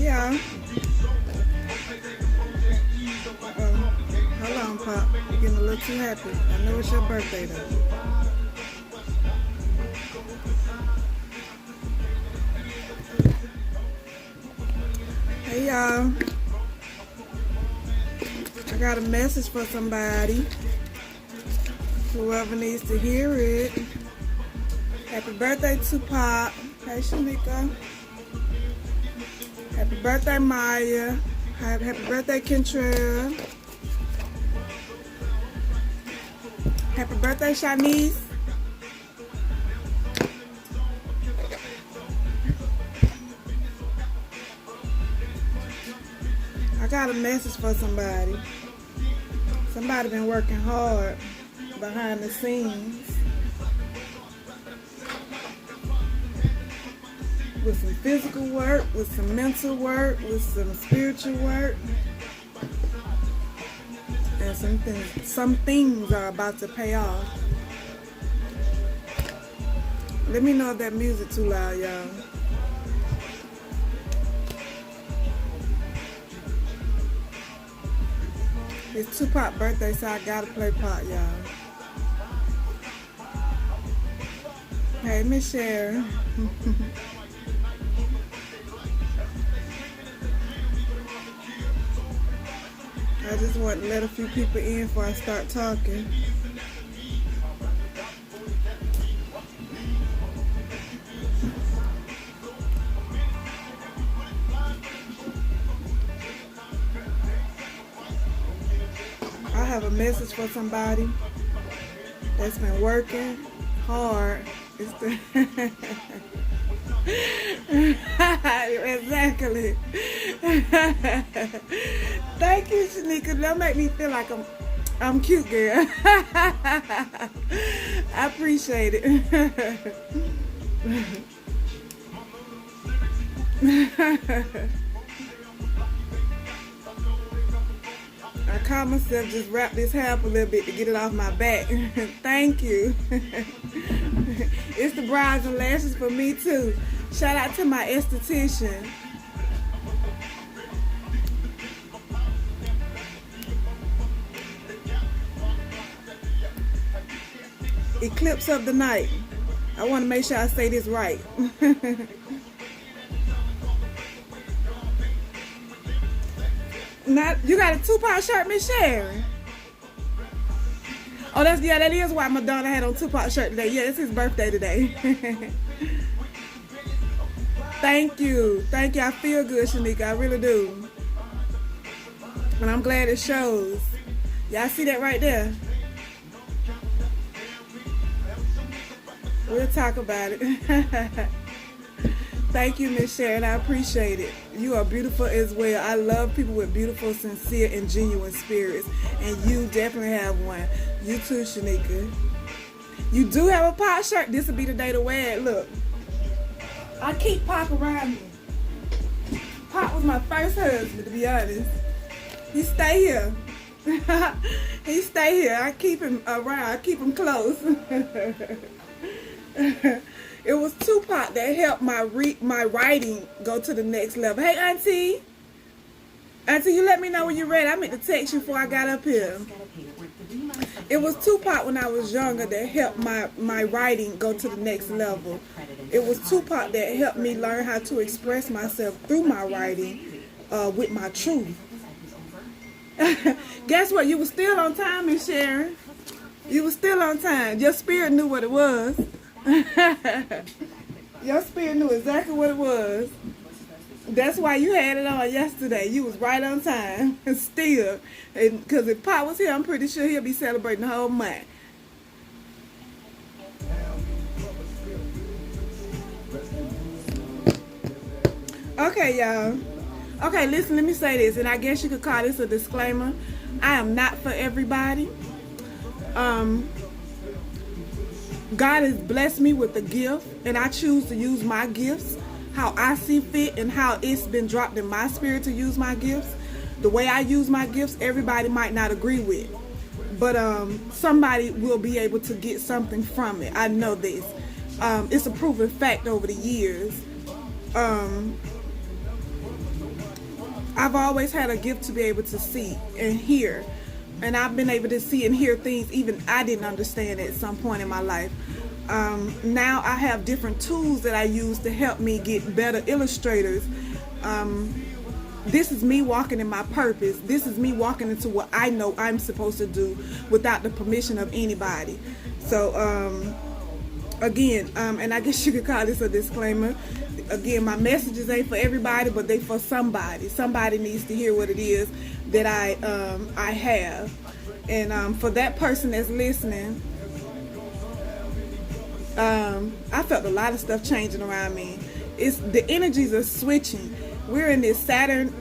Yeah. Hold on, Pop. You're getting a little too happy. I know it's your birthday, though. Hey, y'all. I got a message for somebody. Whoever needs to hear it. Happy birthday to Pop. Hey, Shanika. Happy birthday, Maya. Happy birthday, Kentrell. Happy birthday, Shanice. I got a message for somebody. Somebody been working hard behind the scenes with some physical work, with some mental work, with some spiritual work. And some things are about to pay off. Let me know if that music too loud, y'all. It's Tupac's birthday, so I gotta play Pop, y'all. Hey, Miss Sharon. I just want to let a few people in before I start talking. I have a message for somebody that's been working hard. It's the exactly. Thank you, Shanika. That make me feel like I'm cute, girl. I appreciate it. I caught myself just wrap this hair up a little bit to get it off my back. Thank you. It's the brows and lashes for me too. Shout out to my esthetician. Eclipse of the night. I want to make sure I say this right. Not, you got a Tupac shirt, Miss Sharon? Oh, that is why Madonna had on Tupac shirt today. Yeah, it's his birthday today. Thank you. Thank you. I feel good, Shanika. I really do. And I'm glad it shows. Y'all see that right there? We'll talk about it. Thank you, Miss Sharon. I appreciate it. You are beautiful as well. I love people with beautiful, sincere, and genuine spirits. And you definitely have one. You too, Shanika. You do have a Pop shirt. This will be the day to wear it. Look. I keep Pop around me. Pop was my first husband, to be honest. He stay here. He stay here. I keep him around. I keep him close. It was Tupac that helped my writing go to the next level. Hey, Auntie. Auntie, you let me know when you're ready. I meant to text you before I got up here. It was Tupac when I was younger that helped my writing go to the next level. It was Tupac that helped me learn how to express myself through my writing with my truth. Guess what? You were still on time, Miss Sharon. You were still on time. Your spirit knew what it was. Your spirit knew exactly what it was. That's why you had it on yesterday. You was right on time. Still. Because if Pop was here, I'm pretty sure he'll be celebrating the whole month. Okay, y'all. Okay, listen, let me say this. And I guess you could call this a disclaimer. I am not for everybody. God has blessed me with a gift, and I choose to use my gifts how I see fit and how it's been dropped in my spirit to use my gifts. The way I use my gifts, everybody might not agree with, but somebody will be able to get something from it. I know this. It's a proven fact over the years. I've always had a gift to be able to see and hear. And I've been able to see and hear things even I didn't understand at some point in my life. Now I have different tools that I use to help me get better illustrators. This is me walking in my purpose. This is me walking into what I know I'm supposed to do without the permission of anybody. So, again, and I guess you could call this a disclaimer. Again, my messages ain't for everybody, but they for somebody. Somebody needs to hear what it is that I have. And for that person that's listening, I felt a lot of stuff changing around me. The energies are switching. We're in this Saturn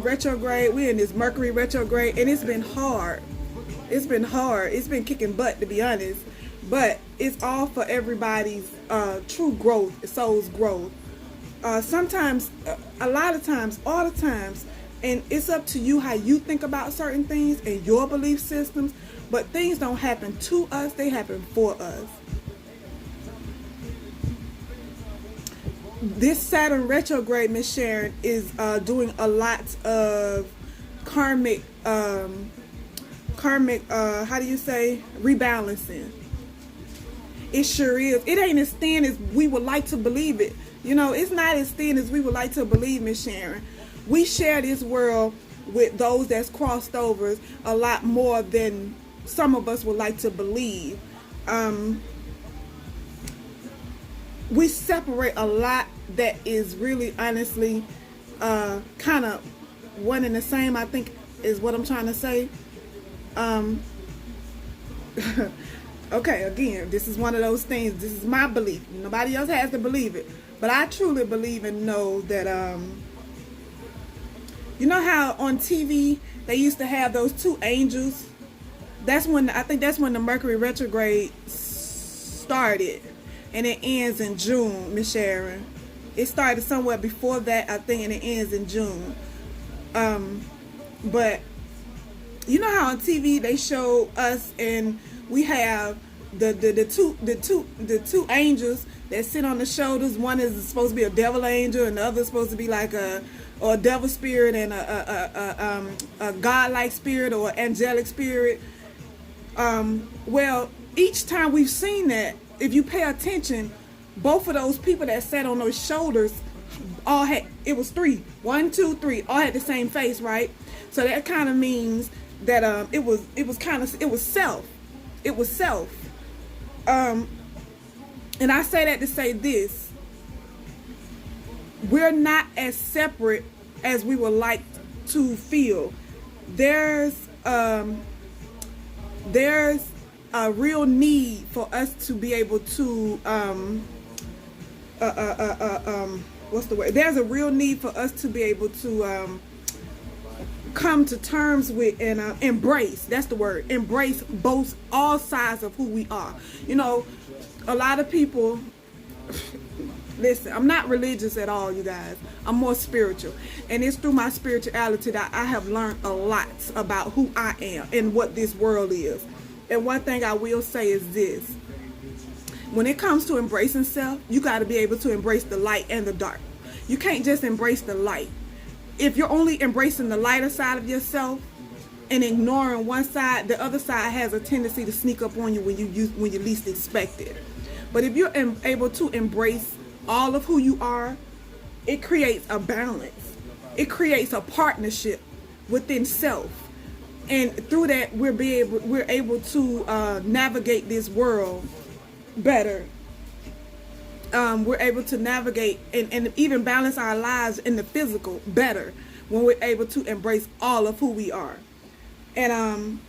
retrograde. We're in this Mercury retrograde, and it's been hard. It's been hard. It's been kicking butt, to be honest. But it's all for everybody's true growth, soul's growth. Sometimes, a lot of times, all the times, and it's up to you how you think about certain things and your belief systems. But things don't happen to us; they happen for us. This Saturn retrograde, Miss Sharon, is doing a lot of karmic, how do you say, rebalancing. It sure is. It ain't as thin as we would like to believe it. You know, it's not as thin as we would like to believe, Miss Sharon. We share this world with those that's crossed over a lot more than some of us would like to believe. We separate a lot that is really, honestly, kind of one and the same, I think, is what I'm trying to say. Okay, again, this is one of those things. This is my belief. Nobody else has to believe it. But I truly believe and know that, you know how on TV they used to have those two angels? I think that's when the Mercury retrograde started. And it ends in June, Miss Sharon. It started somewhere before that, I think, and it ends in June. But you know how on TV they show us, and we have the two angels that sit on the shoulders. One is supposed to be a devil angel, and the other is supposed to be like a devil spirit and a godlike spirit or angelic spirit. Well, each time we've seen that, if you pay attention, both of those people that sat on those shoulders all had, it was three. 1, 2, 3, all had the same face, right? So that kind of means that it was self. It was self. And I say that to say this. We're not as separate as we would like to feel. There's a real need for us to be able to what's the word? There's a real need for us to be able to come to terms with and embrace. That's the word. Embrace both, all sides of who we are. You know, a lot of people. Listen, I'm not religious at all, you guys. I'm more spiritual. And it's through my spirituality that I have learned a lot about who I am and what this world is. And one thing I will say is this. When it comes to embracing self, you got to be able to embrace the light and the dark. You can't just embrace the light. If you're only embracing the lighter side of yourself and ignoring one side, the other side has a tendency to sneak up on you when you least expect it. But if you're able to embrace all of who you are, it creates a balance. It creates a partnership within self. And through that, we're able to navigate this world better. We're able to navigate and even balance our lives in the physical better when we're able to embrace all of who we are. And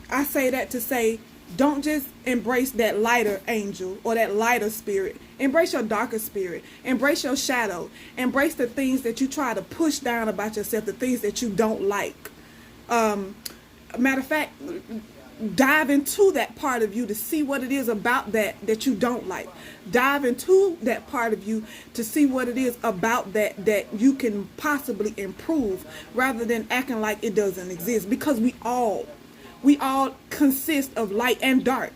I say that to say, don't just embrace that lighter angel or that lighter spirit. Embrace your darker spirit. Embrace your shadow. Embrace the things that you try to push down about yourself, the things that you don't like. Matter of fact, dive into that part of you to see what it is about that you don't like. Dive into that part of you to see what it is about that you can possibly improve, rather than acting like it doesn't exist. Because we all consist of light and dark.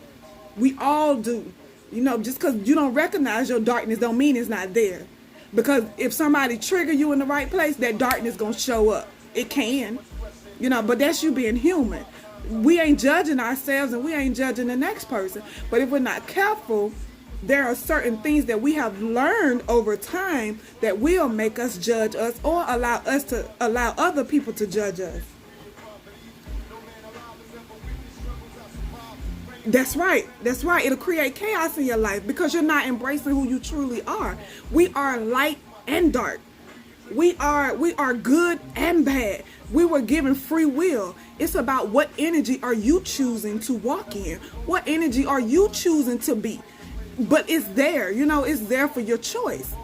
We all do. You know, just because you don't recognize your darkness don't mean it's not there. Because if somebody trigger you in the right place, that darkness gonna show up. It can, you know, but that's you being human. We ain't judging ourselves and we ain't judging the next person. But if we're not careful, there are certain things that we have learned over time that will make us judge us or allow us to allow other people to judge us. That's right. That's right. It'll create chaos in your life because you're not embracing who you truly are. We are light and dark. We are good and bad. We were given free will. It's about what energy are you choosing to walk in? What energy are you choosing to be? But it's there, you know, it's there for your choice.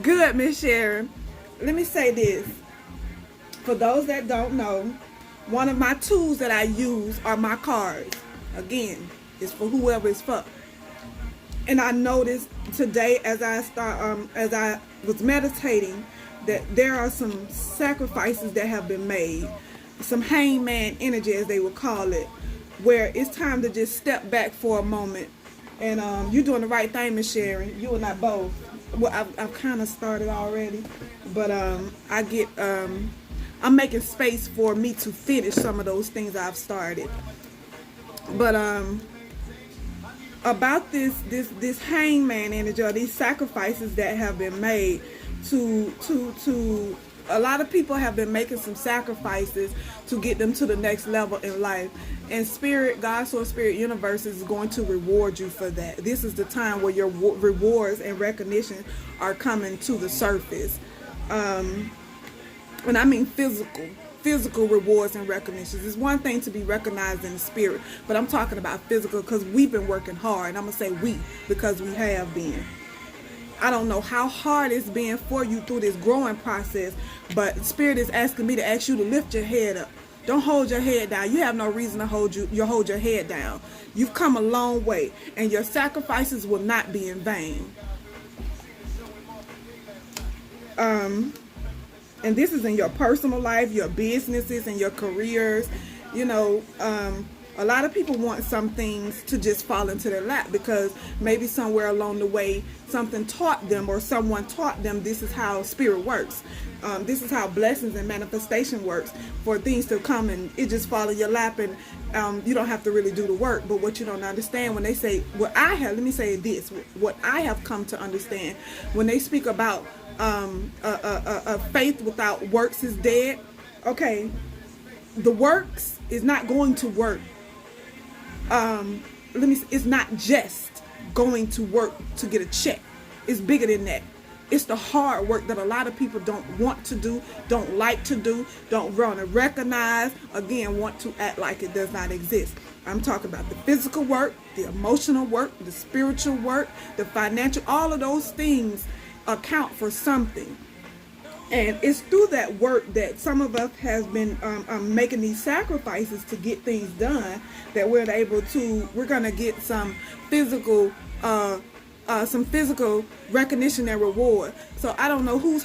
Good, Miss Sharon. Let me say this. For those that don't know, one of my tools that I use are my cards. Again, it's for whoever it's for. And I noticed today as I was meditating that there are some sacrifices that have been made, some hangman energy as they would call it, where it's time to just step back for a moment. And you're doing the right thing, Miss Sharon. You and I both. Well, I've kind of started already, but I'm making space for me to finish some of those things I've started. But about this hangman energy, or these sacrifices that have been made to a lot of people have been making some sacrifices to get them to the next level in life. And Spirit, God, Source, Spirit, Universe is going to reward you for that. This is the time where your rewards and recognition are coming to the surface. And I mean physical rewards and recognitions. It's one thing to be recognized in the spirit, but I'm talking about physical because we've been working hard. And I'm going to say we because we have been. I don't know how hard it's been for you through this growing process, but Spirit is asking me to ask you to lift your head up. Don't hold your head down. You have no reason to hold your head down. You've come a long way, and your sacrifices will not be in vain. And this is in your personal life, your businesses, and your careers. You know, a lot of people want some things to just fall into their lap because maybe somewhere along the way something taught them or someone taught them this is how spirit works. This is how blessings and manifestation works, for things to come and it just fall in your lap, and you don't have to really do the work. But what you don't understand when they say, let me say this, what I have come to understand when they speak about a faith without works is dead. Okay, the works is not going to work. It's not just going to work to get a check. It's bigger than that. It's the hard work that a lot of people don't want to do, don't like to do, don't want to recognize, again, want to act like it does not exist. I'm talking about the physical work, the emotional work, the spiritual work, the financial, all of those things account for something. And it's through that work that some of us has been making these sacrifices to get things done that we're going to get some physical recognition and reward. So I don't know who's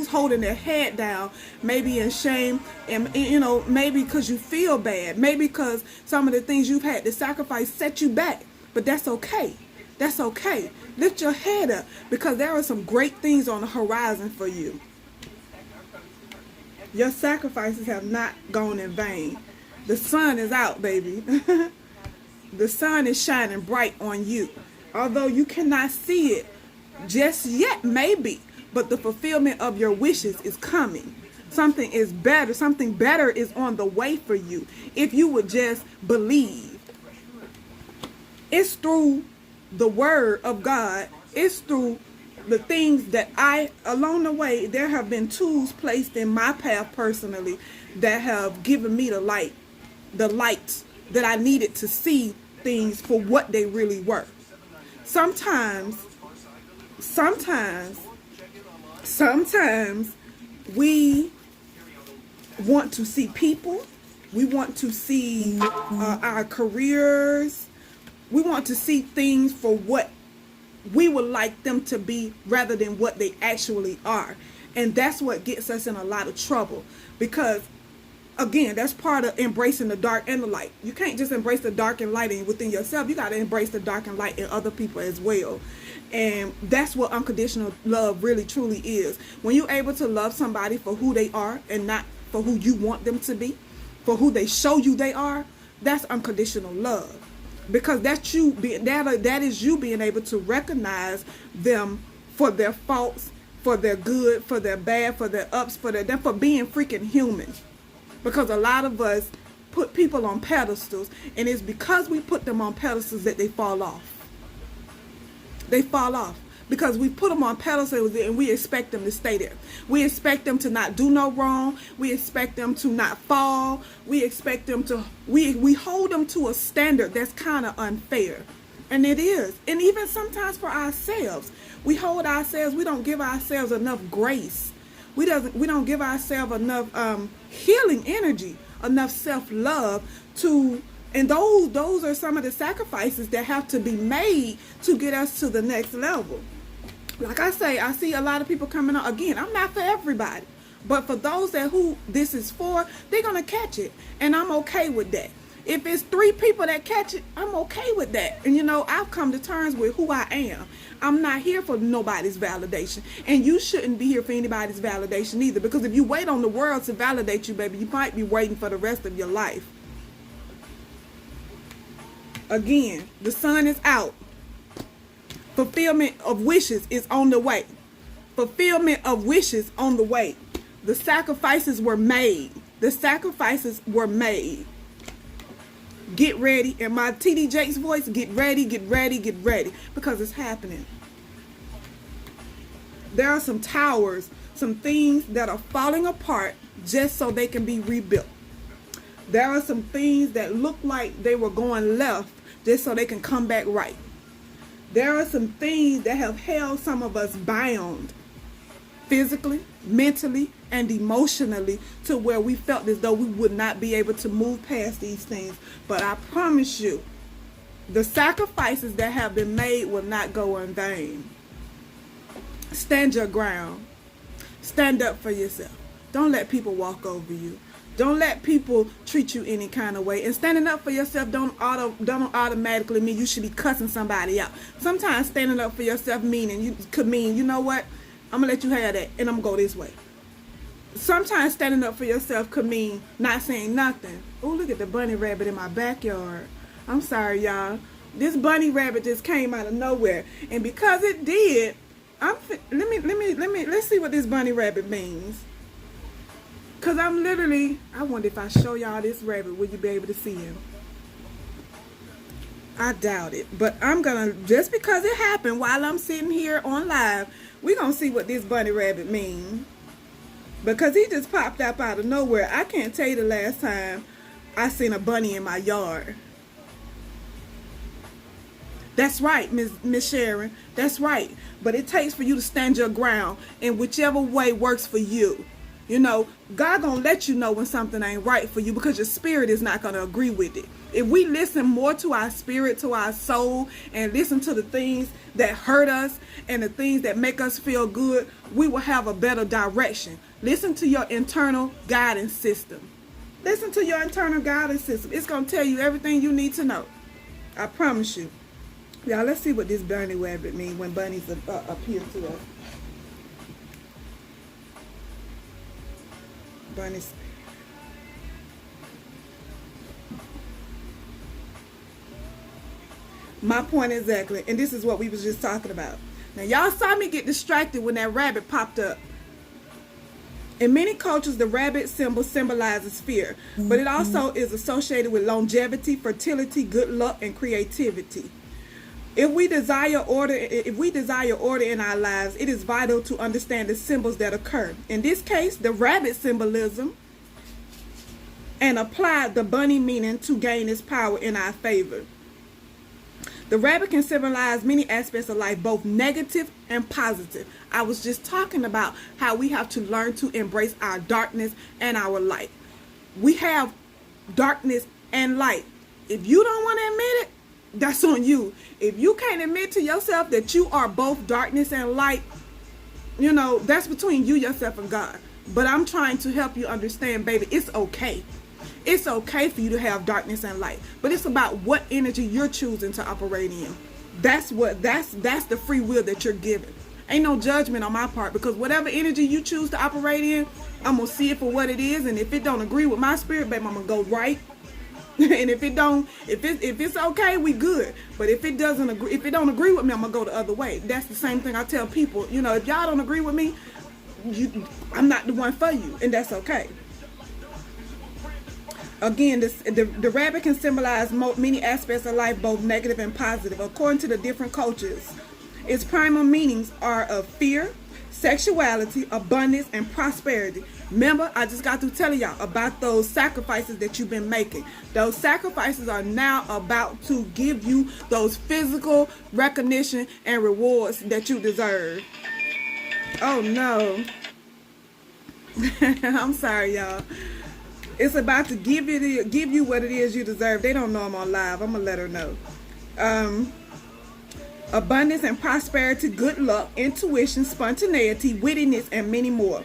holding their head down, maybe in shame, and you know, maybe because you feel bad, maybe because some of the things you've had to sacrifice set you back. But that's okay. That's okay. Lift your head up because there are some great things on the horizon for you. Your sacrifices have not gone in vain. The sun is out, baby. The sun is shining bright on you. Although you cannot see it just yet, maybe, but the fulfillment of your wishes is coming. Something better is on the way for you if you would just believe. It's through the word of God. It's through the things that along the way, there have been tools placed in my path personally that have given me the light that I needed to see things for what they really were. Sometimes we want to see people, we want to see our careers, we want to see things for what we would like them to be rather than what they actually are. And that's what gets us in a lot of trouble because, again, that's part of embracing the dark and the light. You can't just embrace the dark and light within yourself. You got to embrace the dark and light in other people as well. And that's what unconditional love really truly is. When you're able to love somebody for who they are and not for who you want them to be, for who they show you they are, that's unconditional love. Because that's you being, that is you being able to recognize them for their faults, for their good, for their bad, for their ups, for being freaking human. Because a lot of us put people on pedestals, and it's because we put them on pedestals that they fall off. They fall off because we put them on pedestals and we expect them to stay there. We expect them to not do no wrong. We expect them to not fall. We expect them to, we hold them to a standard that's kind of unfair. And it is. And even sometimes for ourselves, we hold ourselves, we don't give ourselves enough grace. We don't give ourselves enough healing energy, enough self-love to, and those are some of the sacrifices that have to be made to get us to the next level. Like I say, I see a lot of people coming on. Again, I'm not for everybody. But for those that who this is for, they're going to catch it. And I'm okay with that. If it's 3 people that catch it, I'm okay with that. And you know, I've come to terms with who I am. I'm not here for nobody's validation. And you shouldn't be here for anybody's validation either. Because if you wait on the world to validate you, baby, you might be waiting for the rest of your life. Again, the sun is out. Fulfillment of wishes is on the way. Fulfillment of wishes on the way. The sacrifices were made. The sacrifices were made. Get ready. In my TD Jakes voice, get ready, get ready, get ready. Because it's happening. There are some towers, some things that are falling apart just so they can be rebuilt. There are some things that look like they were going left just so they can come back right. There are some things that have held some of us bound physically, mentally, and emotionally to where we felt as though we would not be able to move past these things. But I promise you, the sacrifices that have been made will not go in vain. Stand your ground. Stand up for yourself. Don't let people walk over you. Don't let people treat you any kind of way. And standing up for yourself don't automatically mean you should be cussing somebody out. Sometimes standing up for yourself could mean, you know what? I'm going to let you have that and I'm going to go this way. Sometimes standing up for yourself could mean not saying nothing. Oh, look at the bunny rabbit in my backyard. I'm sorry, y'all. This bunny rabbit just came out of nowhere. And because it did, let's see what this bunny rabbit means. Because I wonder if I show y'all this rabbit, will you be able to see him? I doubt it. But I'm going to, just because it happened while I'm sitting here on live, we're going to see what this bunny rabbit means. Because he just popped up out of nowhere. I can't tell you the last time I seen a bunny in my yard. That's right, Miss Sharon. That's right. But it takes for you to stand your ground in whichever way works for you. You know, God gonna let you know when something ain't right for you because your spirit is not gonna agree with it. If we listen more to our spirit, to our soul, and listen to the things that hurt us and the things that make us feel good, we will have a better direction. Listen to your internal guidance system. Listen to your internal guidance system. It's gonna tell you everything you need to know. I promise you. Y'all, let's see what this bunny rabbit means when bunnies appear to us. Bunnies. My point exactly, and this is what we was just talking about. Now y'all saw me get distracted when that rabbit popped up. In many cultures, the rabbit symbol symbolizes fear, but it also is associated with longevity, fertility, good luck, and creativity. If we desire order in our lives, it is vital to understand the symbols that occur. In this case, the rabbit symbolism, and apply the bunny meaning to gain its power in our favor. The rabbit can symbolize many aspects of life, both negative and positive. I was just talking about how we have to learn to embrace our darkness and our light. We have darkness and light. If you don't want to admit it, that's on you. If you can't admit to yourself that you are both darkness and light, you know, that's between you, yourself, and God. But I'm trying to help you understand, baby, it's okay. It's okay for you to have darkness and light. But it's about what energy you're choosing to operate in. That's the free will that you're given. Ain't no judgment on my part, because whatever energy you choose to operate in, I'm gonna see it for what it is, and if it don't agree with my spirit, baby, I'm gonna go right. And if it's okay, we good. But if it don't agree with me, I'm gonna go the other way. That's the same thing I tell people. You know, if y'all don't agree with me, I'm not the one for you, and that's okay. Again, the rabbit can symbolize many aspects of life, both negative and positive, according to the different cultures. Its primal meanings are of fear, sexuality, abundance, and prosperity. Remember, I just got through telling y'all about those sacrifices that you've been making. Those sacrifices are now about to give you those physical recognition and rewards that you deserve. Oh no. I'm sorry, y'all. It's about to give you what it is you deserve. They don't know I'm on live. I'm gonna let her know. Abundance and prosperity, good luck, intuition, spontaneity, wittiness, and many more.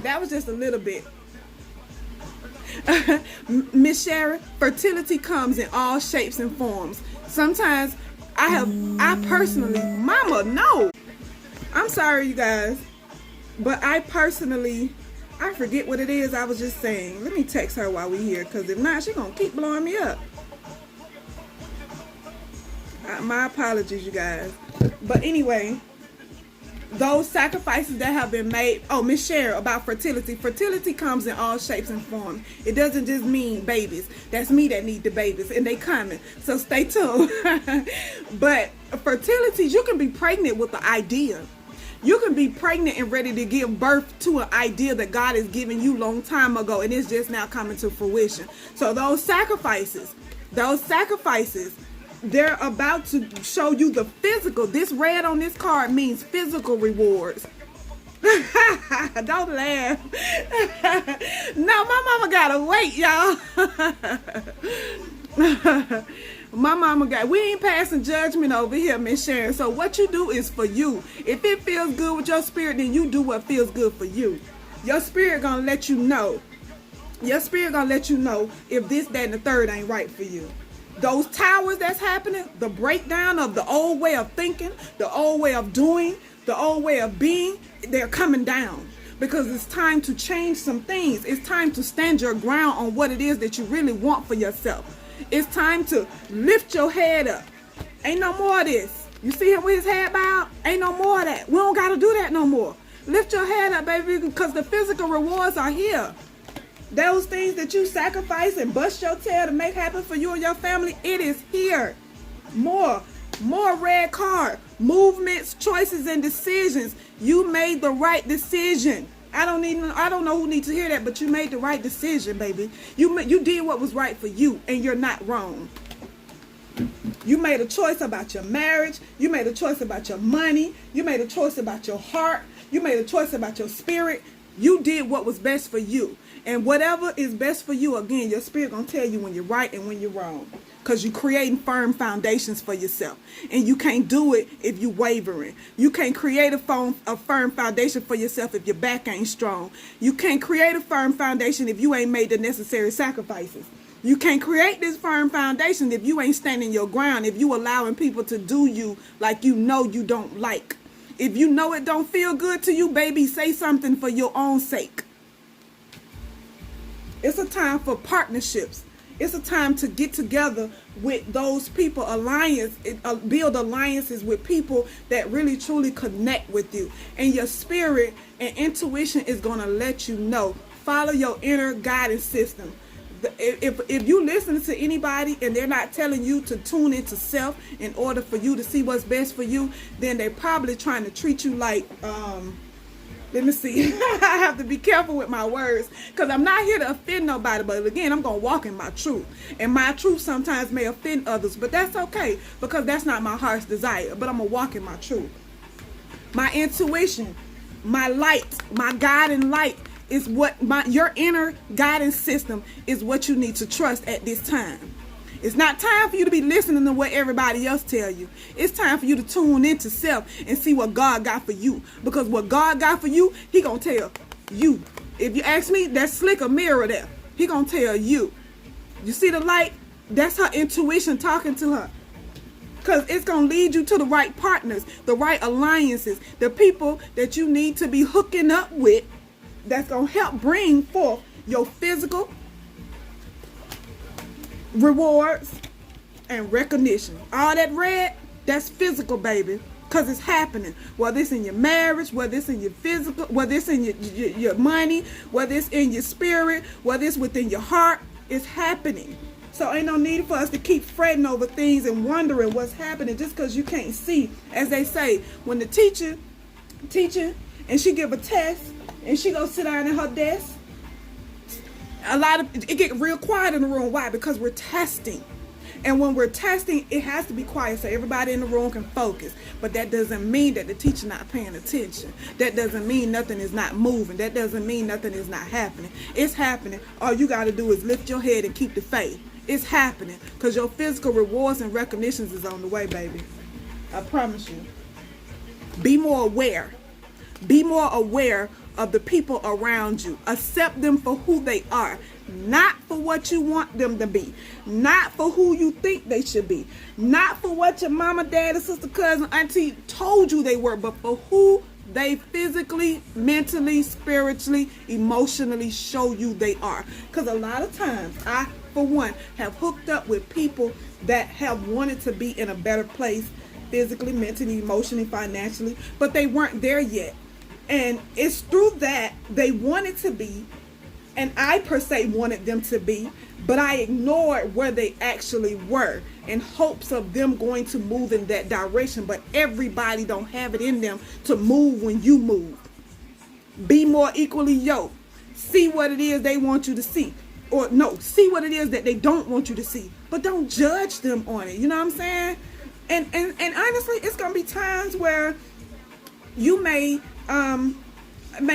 That was just a little bit. Miss Sharon, fertility comes in all shapes and forms. Sometimes I personally, mama, no. I'm sorry, you guys. But I forget what it is I was just saying. Let me text her while we're here, because if not, she's going to keep blowing me up. My apologies, you guys. But anyway, those sacrifices that have been made. Oh, Miss Cheryl, about fertility. Fertility comes in all shapes and forms. It doesn't just mean babies. That's me that need the babies, and they coming. So stay tuned. But fertility, you can be pregnant with the idea. You can be pregnant and ready to give birth to an idea that God has given you long time ago, and it's just now coming to fruition. So those sacrifices, they're about to show you the physical. This red on this card means physical rewards. Don't laugh. No, my mama gotta wait, y'all. My mama we ain't passing judgment over here, Miss Sharon. So what you do is for you. If it feels good with your spirit, then you do what feels good for you. Your spirit gonna let you know. Your spirit gonna let you know if this, that, and the third ain't right for you. Those towers that's happening, the breakdown of the old way of thinking, the old way of doing, the old way of being, they're coming down. Because it's time to change some things. It's time to stand your ground on what it is that you really want for yourself. It's time to lift your head up. Ain't no more of this. You see him with his head bowed? Ain't no more of that. We don't got to do that no more. Lift your head up, baby, because the physical rewards are here. Those things that you sacrifice and bust your tail to make happen for you and your family, it is here. More red card. Movements, choices, and decisions. You made the right decision. I don't know who needs to hear that, but you made the right decision, baby. You did what was right for you, and you're not wrong. You made a choice about your marriage. You made a choice about your money. You made a choice about your heart. You made a choice about your spirit. You did what was best for you. And whatever is best for you, again, your spirit gonna tell you when you're right and when you're wrong. Because you're creating firm foundations for yourself. And you can't do it if you're wavering. You can't create a firm foundation for yourself if your back ain't strong. You can't create a firm foundation if you ain't made the necessary sacrifices. You can't create this firm foundation if you ain't standing your ground, if you allowing people to do you like you know you don't like. If you know it don't feel good to you, baby, say something for your own sake. It's a time for partnerships. It's a time to get together with those people, build alliances with people that really truly connect with you. And your spirit and intuition is going to let you know. Follow your inner guidance system. If you listen to anybody and they're not telling you to tune into self in order for you to see what's best for you, then they're probably trying to treat you like, let me see. I have to be careful with my words because I'm not here to offend nobody. But again, I'm going to walk in my truth. And my truth sometimes may offend others. But that's okay because that's not my heart's desire. But I'm going to walk in my truth. My intuition, my light, my guiding light is what your inner guidance system is what you need to trust at this time. It's not time for you to be listening to what everybody else tell you. It's time for you to tune into self and see what God got for you. Because what God got for you, he gonna tell you. If you ask me, that's slick a mirror there. He gonna tell you. You see the light? That's her intuition talking to her. Because it's going to lead you to the right partners, the right alliances, the people that you need to be hooking up with, that's going to help bring forth your physical rewards and recognition. All that red, that's physical, baby. Because it's happening. Whether it's in your marriage, whether it's in your physical, whether it's in your money, whether it's in your spirit, whether it's within your heart, it's happening. So ain't no need for us to keep fretting over things and wondering what's happening just because you can't see. As they say, when the teacher teaching and she give a test and she go sit down at her desk, it get real quiet in the room. Why? Because we're testing. And when we're testing, it has to be quiet so everybody in the room can focus. But that doesn't mean that the teacher not paying attention. That doesn't mean nothing is not moving. That doesn't mean nothing is not happening. It's happening. All you got to do is lift your head and keep the faith. It's happening because your physical rewards and recognitions is on the way, baby. I promise you. Be more aware. Be more aware of the people around you. Accept them for who they are. Not for what you want them to be. Not for who you think they should be. Not for what your mama, dad, sister, cousin, auntie told you they were, but for who they physically, mentally, spiritually, emotionally show you they are. Because a lot of times, I, for one, have hooked up with people that have wanted to be in a better place physically, mentally, emotionally, financially, but they weren't there yet. And it's through that they wanted to be, and I per se wanted them to be, but I ignored where they actually were in hopes of them going to move in that direction. But everybody don't have it in them to move when you move. Be more equally yoked. See what it is they want you to see. Or no, see what it is that they don't want you to see. But don't judge them on it. You know what I'm saying? And honestly, it's going to be times where you may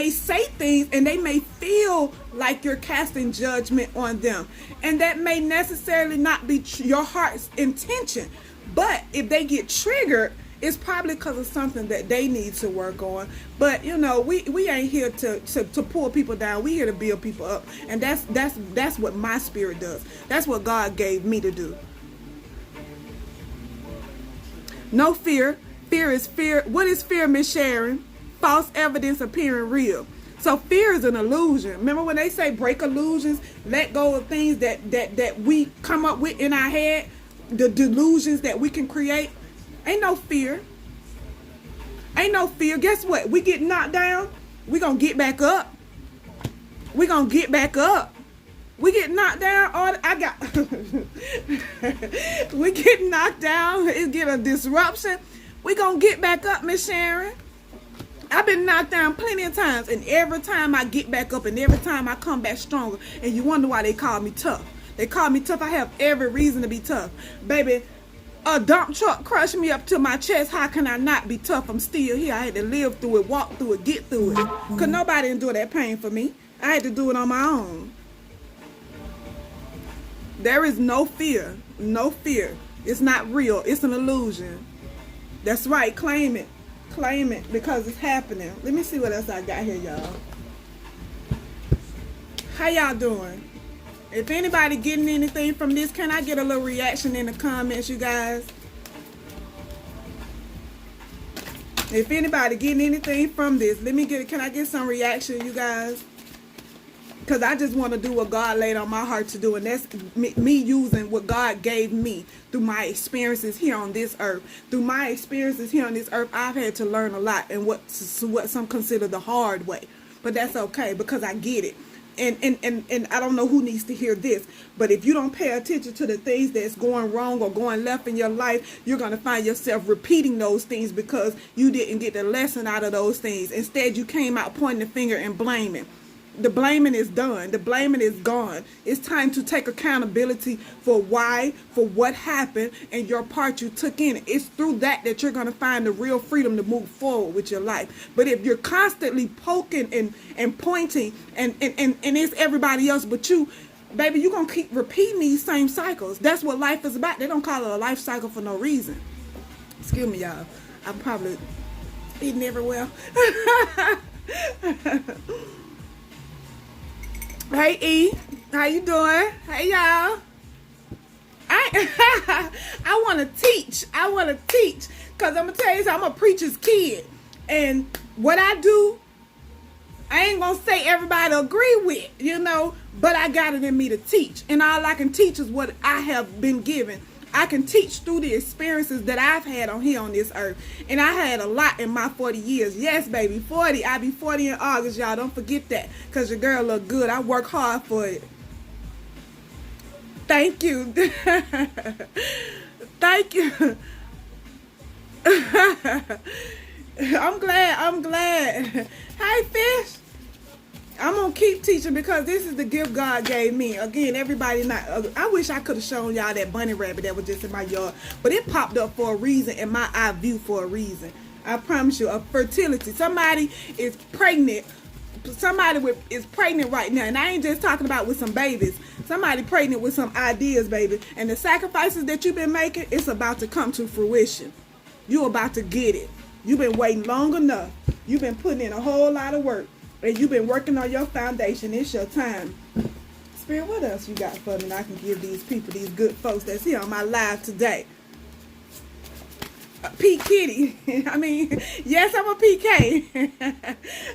say things and they may feel like you're casting judgment on them, and that may necessarily not be your heart's intention. But if they get triggered, it's probably because of something that they need to work on. But you know, we ain't here to pull people down. We here to build people up, and that's what my spirit does. That's what God gave me to do. No fear. Fear is fear. What is fear, Miss Sharon? False evidence appearing real. So fear is an illusion. Remember when they say break illusions, let go of things that we come up with in our head, the delusions that we can create. Ain't no fear. Ain't no fear. Guess what? We get knocked down, we gonna get back up. We gonna get back up. We get knocked down, we get knocked down, it get a disruption. We gonna get back up, Miss Sharon. I've been knocked down plenty of times, and every time I get back up and every time I come back stronger. And you wonder why they call me tough. They call me tough. I have every reason to be tough. Baby, a dump truck crushed me up to my chest. How can I not be tough? I'm still here. I had to live through it, walk through it, get through it. Because nobody endure that pain for me. I had to do it on my own. There is no fear. No fear. It's not real. It's an illusion. That's right. Claim it. Claim it because it's happening. Let me see what else I got here, y'all. How y'all doing? If anybody getting anything from this, can I get a little reaction in the comments, you guys? If anybody getting anything from this, can I get some reaction, you guys? Because I just want to do what God laid on my heart to do. And that's me using what God gave me through my experiences here on this earth. Through my experiences here on this earth, I've had to learn a lot. And what some consider the hard way. But that's okay because I get it. And I don't know who needs to hear this. But if you don't pay attention to the things that's going wrong or going left in your life, you're going to find yourself repeating those things because you didn't get the lesson out of those things. Instead, you came out pointing the finger and blaming. The blaming is done. The blaming is gone. It's time to take accountability for why, for what happened, and your part you took in it. It's through that you're going to find the real freedom to move forward with your life. But if you're constantly poking and pointing and it's everybody else but you, baby, you're going to keep repeating these same cycles. That's what life is about. They don't call it a life cycle for no reason. Excuse me, y'all. I'm probably eating everywhere. Hey E, how you doing? Hey y'all. I want to teach. I want to teach. Because I'm going to tell you something, I'm a preacher's kid. And what I do, I ain't going to say everybody agree with, you know, but I got it in me to teach. And all I can teach is what I have been given. I can teach through the experiences that I've had on here on this earth. And I had a lot in my 40 years. Yes, baby, 40. I'll be 40 in August, y'all. Don't forget that. Because your girl look good. I work hard for it. Thank you. Thank you. I'm glad. Hey, fish. I'm going to keep teaching because this is the gift God gave me. Again, everybody not... I wish I could have shown y'all that bunny rabbit that was just in my yard. But it popped up for a reason in my eye view for a reason. I promise you, a fertility. Somebody is pregnant. Somebody is pregnant right now. And I ain't just talking about with some babies. Somebody pregnant with some ideas, baby. And the sacrifices that you've been making, it's about to come to fruition. You're about to get it. You've been waiting long enough. You've been putting in a whole lot of work. And you've been working on your foundation. It's your time. Spirit, what else you got for me that I can give these people, these good folks that's here on my live today? P. Kitty. I mean, yes, I'm a PK.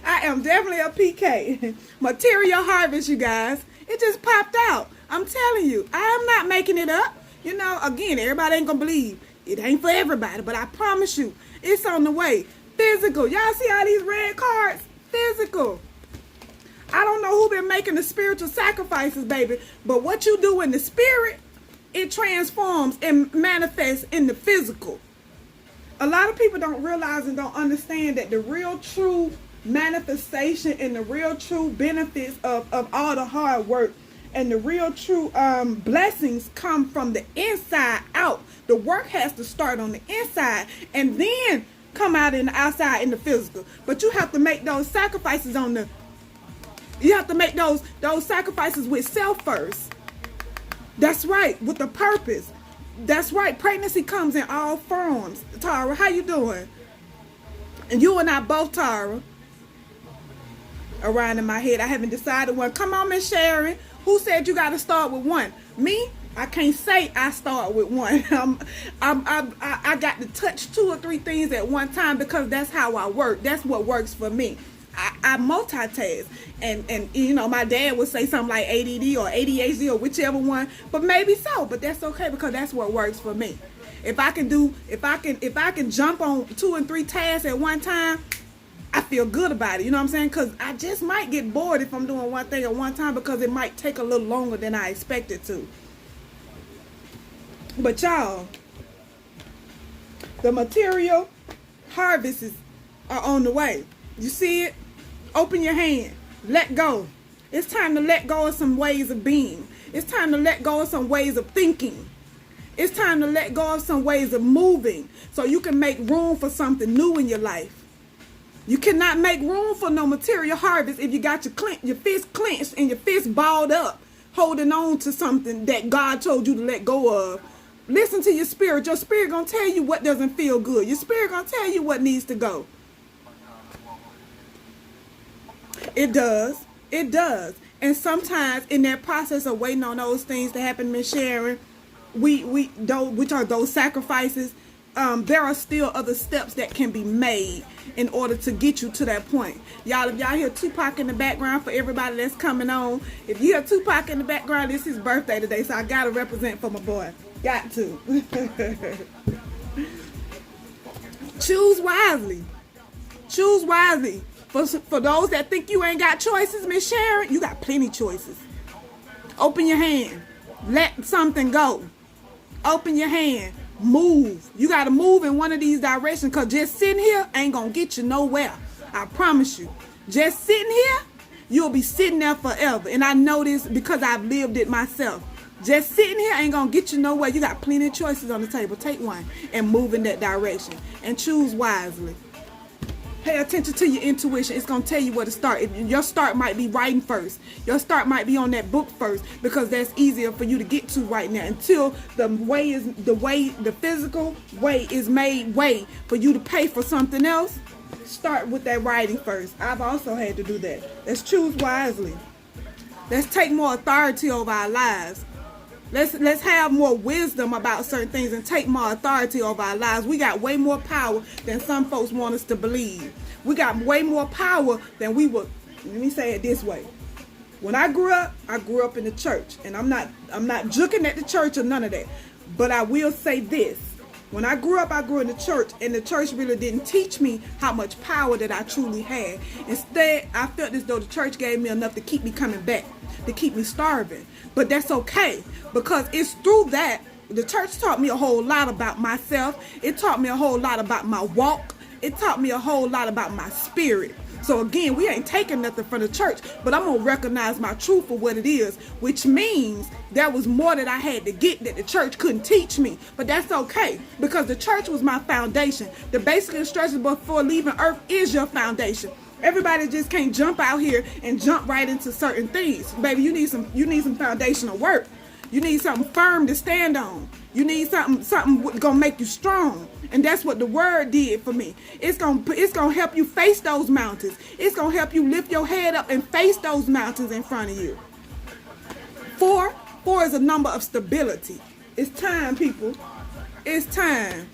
I am definitely a PK. Material harvest, you guys. It just popped out. I'm telling you, I'm not making it up. You know, again, everybody ain't going to believe. It ain't for everybody, but I promise you, it's on the way. Physical. Y'all see all these red cards? Physical. I don't know who been making the spiritual sacrifices, baby, but what you do in the spirit, it transforms and manifests in the physical. A lot of people don't realize and don't understand that the real true manifestation and the real true benefits of all the hard work and the real true blessings come from the inside out. The work has to start on the inside and then come out in the outside in the physical. But you have to make those sacrifices you have to make those sacrifices with self first. That's right, with the purpose. That's right, pregnancy comes in all forms. Tara, how you doing? And you and I both, Tara. Around in my head, I haven't decided one. Come on, Miss Sharon. Who said you got to start with one? Me? I can't say I start with one. I got to touch 2 or 3 things at one time because that's how I work. That's what works for me. I multitask. And you know, my dad would say something like ADD or ADHD or whichever one, but maybe so. But that's okay because that's what works for me. If I can jump on 2 and 3 tasks at one time, I feel good about it. You know what I'm saying? Because I just might get bored if I'm doing one thing at one time because it might take a little longer than I expected to. But y'all, the material harvests are on the way. You see it? Open your hand. Let go. It's time to let go of some ways of being. It's time to let go of some ways of thinking. It's time to let go of some ways of moving so you can make room for something new in your life. You cannot make room for no material harvest if you got your fist clenched and your fist balled up, holding on to something that God told you to let go of. Listen to your spirit. Your spirit gonna tell you what doesn't feel good. Your spirit gonna tell you what needs to go. It does. It does. And sometimes in that process of waiting on those things to happen, Miss Sharon, which are those sacrifices, there are still other steps that can be made in order to get you to that point. Y'all, if y'all hear Tupac in the background, for everybody that's coming on, if you hear Tupac in the background, it's his birthday today, so I gotta represent for my boy. Got to. Choose wisely. Choose wisely. For those that think you ain't got choices, Miss Sharon, you got plenty choices. Open your hand. Let something go. Open your hand. Move. You got to move in one of these directions because just sitting here ain't going to get you nowhere. I promise you. Just sitting here, you'll be sitting there forever. And I know this because I've lived it myself. Just sitting here ain't going to get you nowhere. You got plenty of choices on the table. Take one and move in that direction. And choose wisely. Pay attention to your intuition. It's going to tell you where to start. Your start might be writing first. Your start might be on that book first because that's easier for you to get to right now until the physical way is made way for you to pay for something else. Start with that writing first. I've also had to do that. Let's choose wisely. Let's take more authority over our lives. Let's have more wisdom about certain things and take more authority over our lives. We got way more power than some folks want us to believe. We got way more power than we would. Let me say it this way. When I grew up in the church, and I'm not juking at the church or none of that. But I will say this. When I grew up, I grew in the church, and the church really didn't teach me how much power that I truly had. Instead, I felt as though the church gave me enough to keep me coming back, to keep me starving. But that's okay, because it's through that, the church taught me a whole lot about myself. It taught me a whole lot about my walk. It taught me a whole lot about my spirit. So again, we ain't taking nothing from the church, but I'm going to recognize my truth for what it is, which means there was more that I had to get that the church couldn't teach me. But that's okay, because the church was my foundation. The basic instructions before leaving earth is your foundation. Everybody just can't jump out here and jump right into certain things. Baby, you need some foundational work. You need something firm to stand on. You need something gonna make you strong. And that's what the word did for me. It's gonna help you face those mountains. It's gonna help you lift your head up and face those mountains in front of you. 4 is a number of stability. It's time, people. It's time.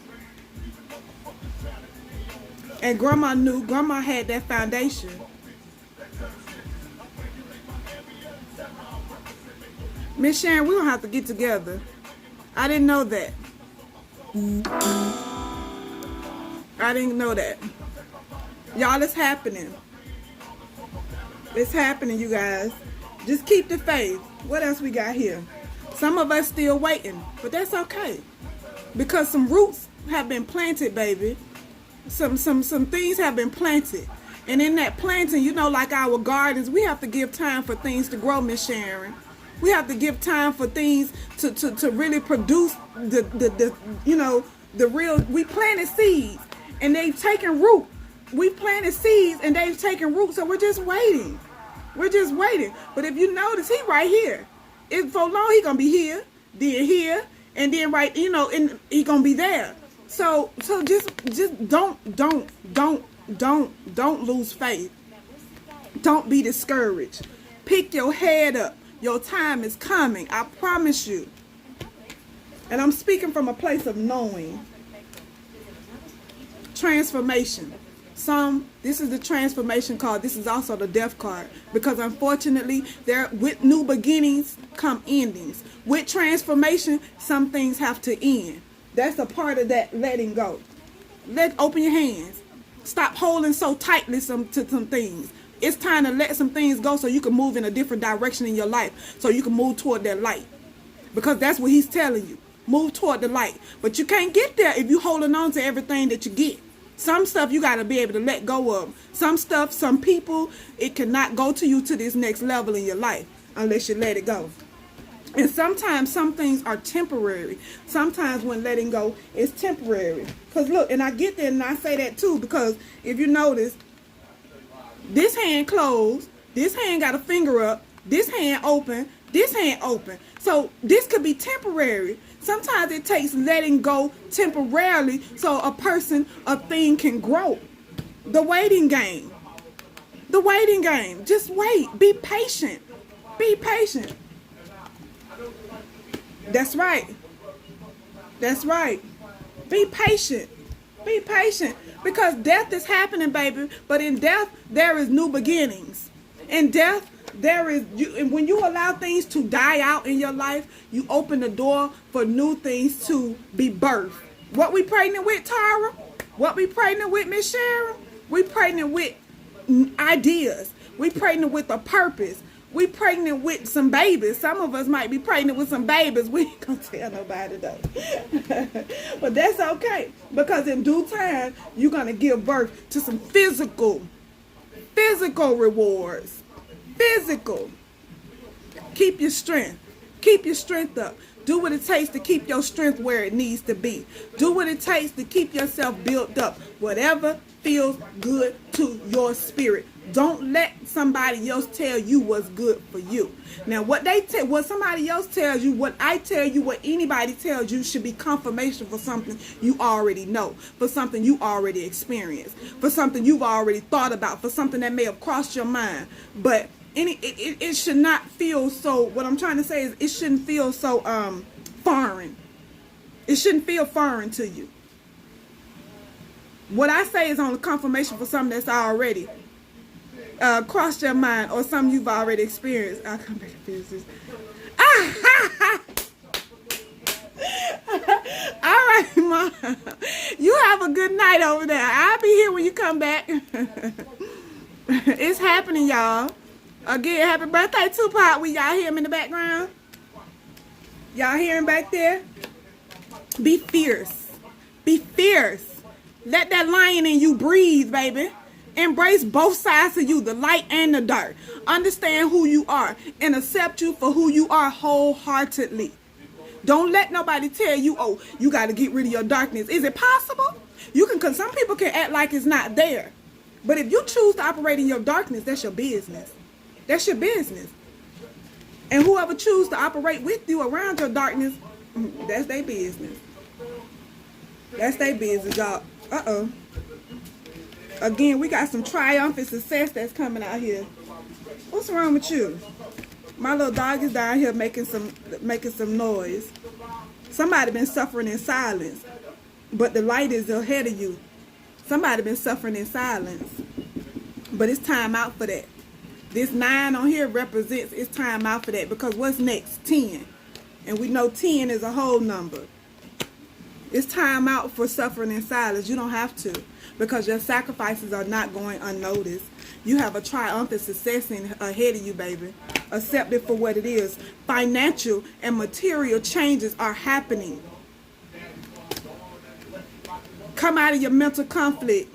And grandma had that foundation. Miss Sharon, we don't have to get together. I didn't know that. I didn't know that. Y'all, it's happening. It's happening, you guys. Just keep the faith. What else we got here? Some of us still waiting, but that's okay. Because some roots have been planted, baby. Some things have been planted. And in that planting, you know, like our gardens, we have to give time for things to grow, Miss Sharon. We have to give time for things to really produce the real. We planted seeds and they've taken root. We planted seeds and they've taken root, so we're just waiting. We're just waiting. But if you notice, he right here. If for long he gonna be here, and then right, and he gonna be there. So just don't lose faith. Don't be discouraged. Pick your head up. Your time is coming. I promise you. And I'm speaking from a place of knowing. Transformation. This is the transformation card. This is also the death card. Because unfortunately, with new beginnings come endings. With transformation, some things have to end. That's a part of that letting go. Open your hands. Stop holding so tightly to some things. It's time to let some things go so you can move in a different direction in your life. So you can move toward that light. Because that's what he's telling you. Move toward the light. But you can't get there if you're holding on to everything that you get. Some stuff you got to be able to let go of. Some stuff, some people, it cannot go to you to this next level in your life unless you let it go. And sometimes some things are temporary. Sometimes when letting go is temporary. Because look, and I get that and I say that too, because if you notice, this hand closed, this hand got a finger up, this hand open, this hand open. So this could be temporary. Sometimes it takes letting go temporarily so a thing can grow. The waiting game. The waiting game. Just wait. Be patient. Be patient. That's right. That's right. Be patient. Be patient. Because death is happening, baby. But in death, there is new beginnings. In death, and when you allow things to die out in your life, you open the door for new things to be birthed. What we pregnant with, Tara? What we pregnant with, Miss Sharon? We pregnant with ideas. We pregnant with a purpose. We pregnant with some babies. Some of us might be pregnant with some babies. We ain't gonna tell nobody though. But that's okay. Because in due time, you're gonna give birth to some physical rewards. Physical. Keep your strength. Keep your strength up. Do what it takes to keep your strength where it needs to be. Do what it takes to keep yourself built up. Whatever feels good to your spirit. Don't let somebody else tell you what's good for you. Now, what somebody else tells you, what I tell you, what anybody tells you should be confirmation for something you already know, for something you already experienced, for something you've already thought about, for something that may have crossed your mind. But it should not feel so, what I'm trying to say is it shouldn't feel so foreign. It shouldn't feel foreign to you. What I say is only confirmation for something that's already crossed your mind or something you've already experienced. I'll come back to business. All right, Mom. You have a good night over there. I'll be here when you come back. It's happening, y'all. Again, happy birthday, Tupac. Y'all hear him in the background? Y'all hear him back there? Be fierce. Be fierce. Let that lion in you breathe, baby. Embrace both sides of you, the light and the dark. Understand who you are and accept you for who you are wholeheartedly. Don't let nobody tell you, oh, you got to get rid of your darkness. Is it possible? You can, because some people can act like it's not there. But if you choose to operate in your darkness, that's your business. That's your business. And whoever chooses to operate with you around your darkness, that's their business. That's their business, y'all. Uh-oh. Again, we got some triumphant success that's coming out here. What's wrong with you? My little dog is down here making some noise. Somebody been suffering in silence, but the light is ahead of you. Somebody been suffering in silence, but it's time out for that. This 9 on here represents it's time out for that, because what's next? 10. And we know 10 is a whole number. It's time out for suffering in silence. You don't have to, because your sacrifices are not going unnoticed. You have a triumphant success ahead of you, baby. Accept it for what it is. Financial and material changes are happening. Come out of your mental conflict.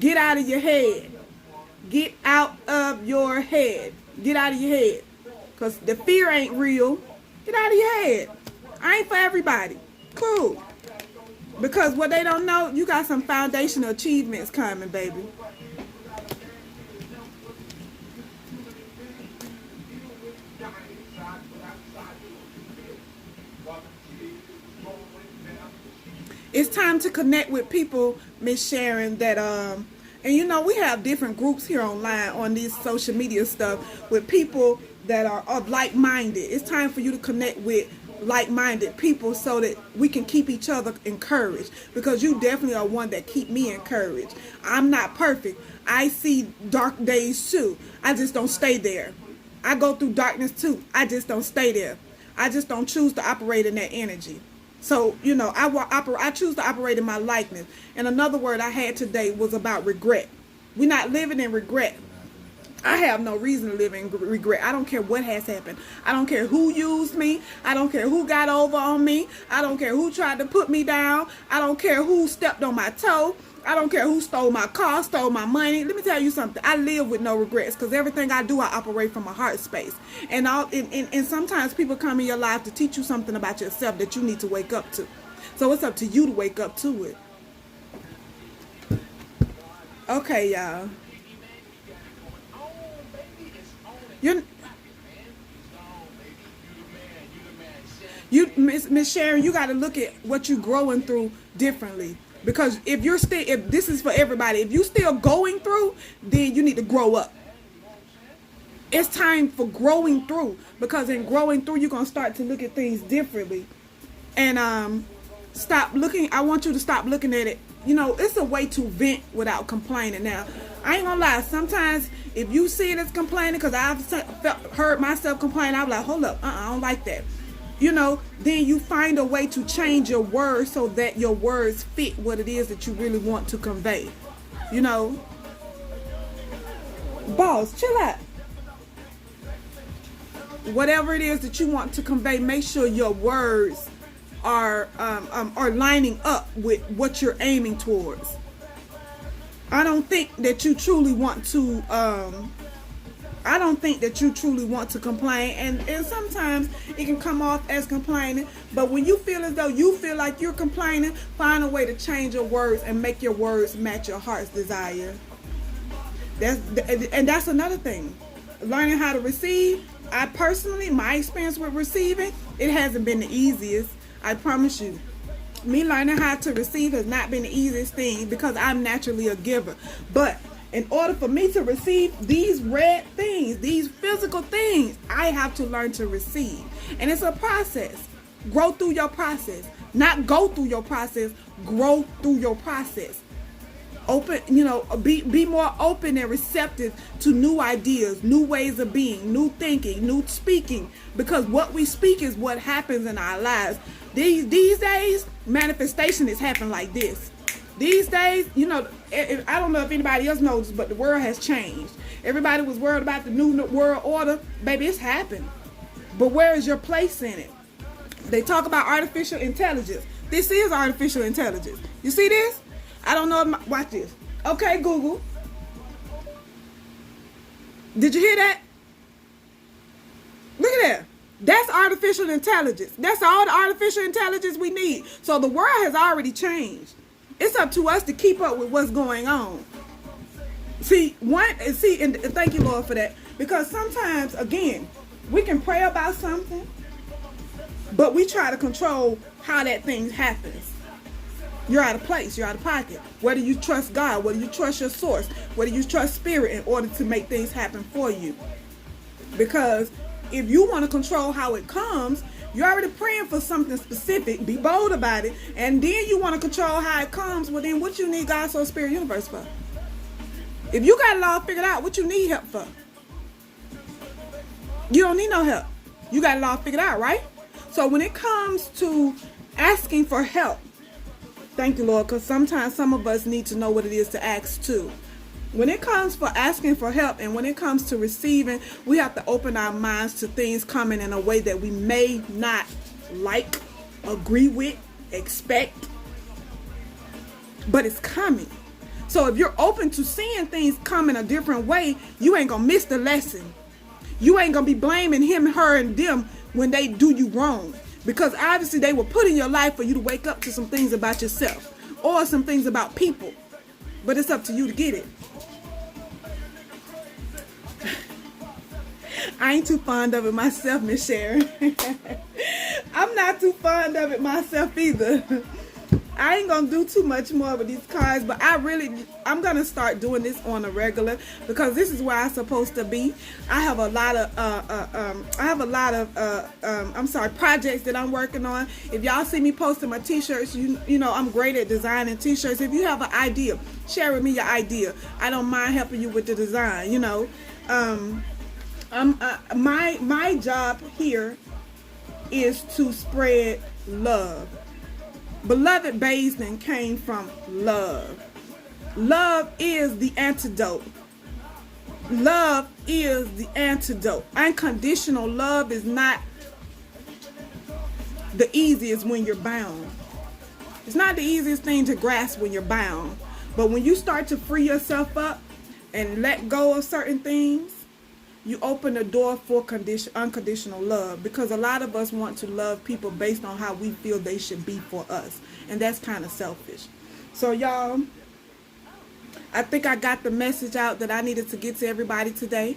Get out of your head. Get out of your head. Get out of your head. Because the fear ain't real. Get out of your head. I ain't for everybody. Cool. Because what they don't know, you got some foundational achievements coming, baby. It's time to connect with people, Miss Sharon, that and you know, we have different groups here online on these social media stuff with people that are of like-minded. It's time for you to connect with like-minded people so that we can keep each other encouraged, because you definitely are one that keep me encouraged. I'm not perfect. I see dark days too. I just don't stay there. I go through darkness too. I just don't stay there. I just don't choose to operate in that energy. So, you know, I choose to operate in my likeness. And another word I had today was about regret. We're not living in regret. I have no reason to live in regret. I don't care what has happened. I don't care who used me. I don't care who got over on me. I don't care who tried to put me down. I don't care who stepped on my toe. I don't care who stole my car, stole my money. Let me tell you something. I live with no regrets, because everything I do, I operate from a heart space. And sometimes people come in your life to teach you something about yourself that you need to wake up to. So it's up to you to wake up to it. Okay, y'all. Miss Sharon, you got to look at what you're growing through differently. Because if this is for everybody, if you're still going through, then you need to grow up. It's time for growing through, because in growing through, you're going to start to look at things differently. And stop looking. I want you to stop looking at it. You know, it's a way to vent without complaining. Now, I ain't gonna lie. Sometimes if you see it as complaining, because I've heard myself complain, I'm like, hold up, I don't like that. You know, then you find a way to change your words so that your words fit what it is that you really want to convey. You know, boss, chill out. Whatever it is that you want to convey, make sure your words are lining up with what you're aiming towards. I don't think that you truly want to complain, and sometimes it can come off as complaining, but when you feel as though you feel like you're complaining, find a way to change your words and make your words match your heart's desire. That's another thing. Learning how to receive. I personally, my experience with receiving, it hasn't been the easiest. I promise you. Me learning how to receive has not been the easiest thing, because I'm naturally a giver. But In order for me to receive these red things, these physical things, I have to learn to receive. And it's a process. Grow through your process. Not go through your process, grow through your process. Open, be more open and receptive to new ideas, new ways of being, new thinking, new speaking. Because what we speak is what happens in our lives. These days, manifestation is happening like this. These days, I don't know if anybody else knows, but the world has changed. Everybody was worried about the new world order. Baby, it's happened. But where is your place in it? They talk about artificial intelligence. This is artificial intelligence. You see this? I don't know. Watch this. Okay, Google. Did you hear that? Look at that. That's artificial intelligence. That's all the artificial intelligence we need. So the world has already changed. It's up to us to keep up with what's going on. And thank you, Lord, for that. Because sometimes, again, we can pray about something, but we try to control how that thing happens. You're out of place. You're out of pocket. Whether you trust God, whether you trust your source, whether you trust spirit in order to make things happen for you. Because if you want to control how it comes, you're already praying for something specific. Be bold about it. And then you want to control how it comes. Well, then what you need God, soul, spirit, universe for? If you got it all figured out, what you need help for? You don't need no help. You got it all figured out, right? So when it comes to asking for help, thank you, Lord, because sometimes some of us need to know what it is to ask too. When it comes for asking for help and when it comes to receiving, we have to open our minds to things coming in a way that we may not like, agree with, expect, but it's coming. So if you're open to seeing things come in a different way, you ain't gonna miss the lesson. You ain't gonna be blaming him, her, and them when they do you wrong. Because obviously they were put in your life for you to wake up to some things about yourself or some things about people. But it's up to you to get it. I ain't too fond of it myself, Miss Sharon. I'm not too fond of it myself either. I ain't gonna do too much more with these cards, but I'm gonna start doing this on a regular because this is where I'm supposed to be. I have a lot of projects that I'm working on. If y'all see me posting my t-shirts, you know I'm great at designing t-shirts. If you have an idea, share with me your idea. I don't mind helping you with the design. My job here is to spread love. BlovedBaisden came from love. Love is the antidote. Love is the antidote. Unconditional love is not the easiest when you're bound. It's not the easiest thing to grasp when you're bound. But when you start to free yourself up and let go of certain things, you open the door for unconditional love, because a lot of us want to love people based on how we feel they should be for us. And that's kind of selfish. So y'all, I think I got the message out that I needed to get to everybody today.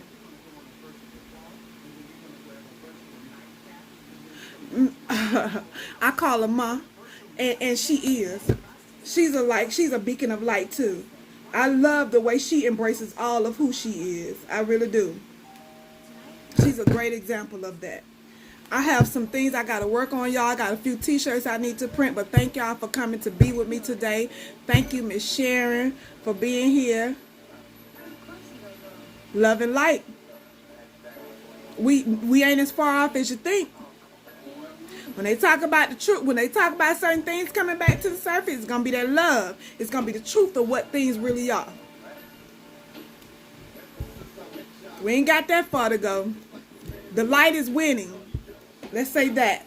I call her Ma, and she is. She's a beacon of light too. I love the way she embraces all of who she is. I really do. She's a great example of that. I have some things I got to work on, y'all. I got a few t-shirts I need to print, but thank y'all for coming to be with me today. Thank you, Miss Sharon, for being here. Love and light. We ain't as far off as you think. When they talk about the truth, when they talk about certain things coming back to the surface, it's going to be that love. It's going to be the truth of what things really are. We ain't got that far to go. The light is winning. Let's say that.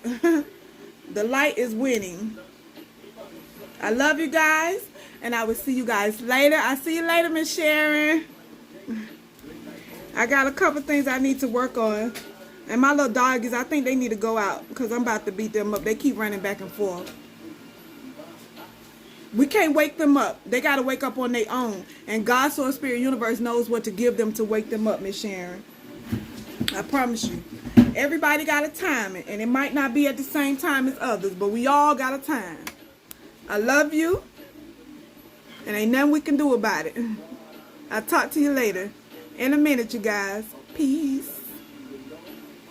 The light is winning. I love you guys, and I will see you guys later. I'll see you later, Miss Sharon. I got a couple things I need to work on. And my little doggies, I think they need to go out because I'm about to beat them up. They keep running back and forth. We can't wake them up. They got to wake up on their own. And God, Soul, Spirit, Universe knows what to give them to wake them up, Miss Sharon. I promise you. Everybody got a time, and it might not be at the same time as others, but we all got a time. I love you, and ain't nothing we can do about it. I'll talk to you later. In a minute, you guys. Peace.